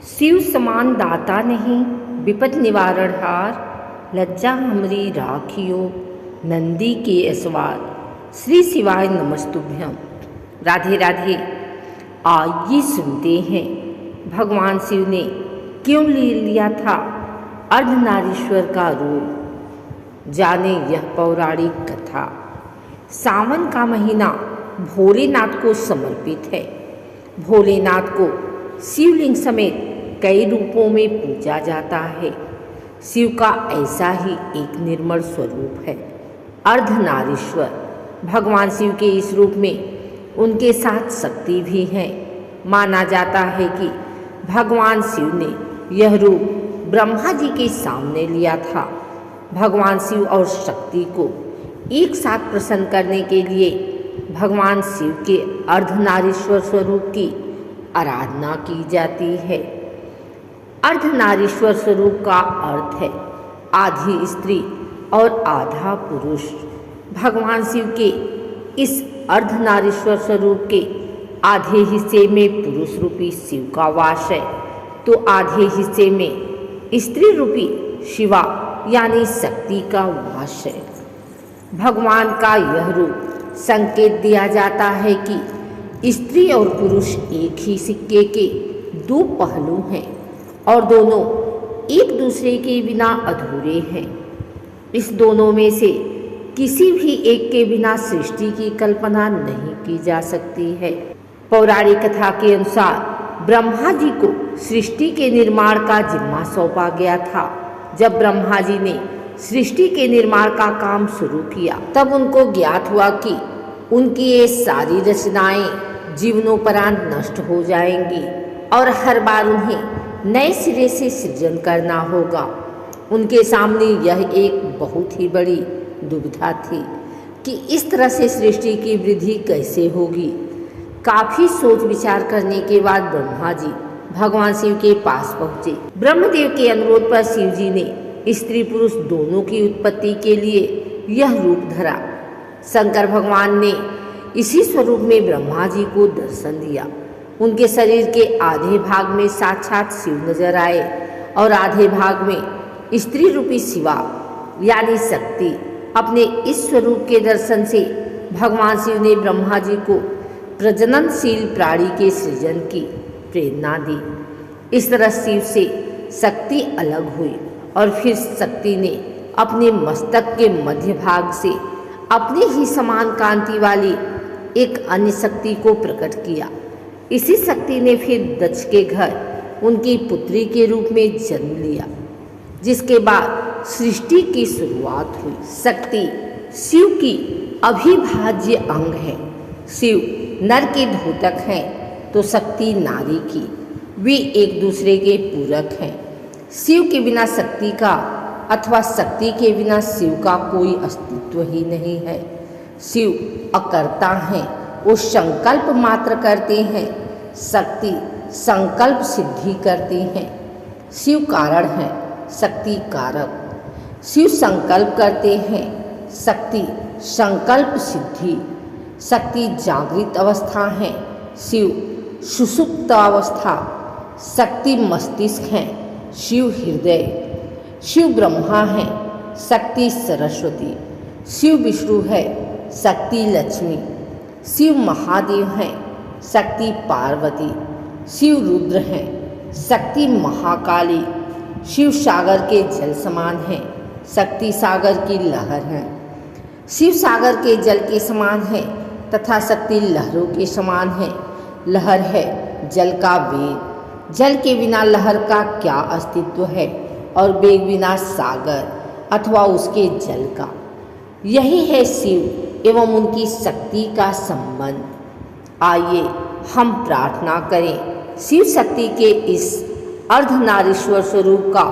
शिव समान दाता नहीं विपद निवारण हार, लज्जा हमरी राखियो नंदी के असवार। श्री शिवाय नमस्तुभ्यम। राधे राधे। आइए सुनते हैं भगवान शिव ने क्यों ले लिया था अर्धनारीश्वर का रूप। जाने यह पौराणिक कथा। सावन का महीना भोलेनाथ को समर्पित है। भोलेनाथ को शिवलिंग समेत कई रूपों में पूजा जाता है। शिव का ऐसा ही एक निर्मल स्वरूप है अर्धनारीश्वर। भगवान शिव के इस रूप में उनके साथ शक्ति भी है। माना जाता है कि भगवान शिव ने यह रूप ब्रह्मा जी के सामने लिया था। भगवान शिव और शक्ति को एक साथ प्रसन्न करने के लिए भगवान शिव के अर्धनारीश्वर स्वरूप की आराधना की जाती है। अर्धनारीश्वर स्वरूप का अर्थ है आधी स्त्री और आधा पुरुष। भगवान शिव के इस अर्धनारीश्वर स्वरूप के आधे हिस्से में पुरुष रूपी शिव का वास है, तो आधे हिस्से में स्त्री रूपी शिवा यानी शक्ति का वास है। भगवान का यह रूप संकेत दिया जाता है कि स्त्री और पुरुष एक ही सिक्के के दो पहलू हैं और दोनों एक दूसरे के बिना अधूरे हैं। इस दोनों में से किसी भी एक के बिना सृष्टि की कल्पना नहीं की जा सकती है। पौराणिक कथा के अनुसार ब्रह्मा जी को सृष्टि के निर्माण का जिम्मा सौंपा गया था। जब ब्रह्मा जी ने सृष्टि के निर्माण का काम शुरू किया, तब उनको ज्ञात हुआ कि उनकी ये सारी रचनाएं जीवनोपरांत नष्ट हो जाएंगी और हर बार उन्हें नए सिरे से सृजन करना होगा। उनके सामने यह एक बहुत ही बड़ी दुविधा थी कि इस तरह से सृष्टि की वृद्धि कैसे होगी। काफी सोच विचार करने के बाद ब्रह्मा जी भगवान शिव के पास पहुँचे। ब्रह्मदेव के अनुरोध पर शिव जी ने स्त्री पुरुष दोनों की उत्पत्ति के लिए यह रूप धरा। शंकर भगवान ने इसी स्वरूप में ब्रह्मा जी को दर्शन दिया। उनके शरीर के आधे भाग में साक्षात शिव नजर आए और आधे भाग में स्त्री रूपी शिवा यानी शक्ति। अपने इस स्वरूप के दर्शन से भगवान शिव ने ब्रह्मा जी को प्रजननशील प्राणी के सृजन की प्रेरणा दी। इस तरह शिव से शक्ति अलग हुई और फिर शक्ति ने अपने मस्तक के मध्य भाग से अपने ही समान कांति वाली एक अन्य शक्ति को प्रकट किया। इसी शक्ति ने फिर दक्ष के घर उनकी पुत्री के रूप में जन्म लिया, जिसके बाद सृष्टि की शुरुआत हुई। शक्ति शिव की अविभाज्य अंग है। शिव नर के द्योतक हैं तो शक्ति नारी की। वे एक दूसरे के पूरक हैं। शिव के बिना शक्ति का अथवा शक्ति के बिना शिव का कोई अस्तित्व ही नहीं है। शिव अकर्ता हैं, वो संकल्प मात्र करते हैं। शक्ति संकल्प सिद्धि करती हैं। शिव कारण है, शक्ति कारक। शिव संकल्प करते हैं, शक्ति संकल्प सिद्धि। शक्ति जागृत अवस्था है, शिव सुषुप्त अवस्था। शक्ति मस्तिष्क है, शिव हृदय। शिव ब्रह्मा है, शक्ति सरस्वती। शिव विष्णु है, शक्ति लक्ष्मी। शिव महादेव हैं, शक्ति पार्वती। शिव रुद्र हैं, शक्ति महाकाली। शिव सागर के जल समान हैं, शक्ति सागर की लहर हैं। शिव सागर के जल के समान है तथा शक्ति लहरों के समान है। लहर है जल का वेग। जल के बिना लहर का क्या अस्तित्व है और वेग बिना सागर अथवा उसके जल का। यही है शिव एवं उनकी शक्ति का संबंध। आइए हम प्रार्थना करें शिव शक्ति के इस अर्धनारीश्वर स्वरूप का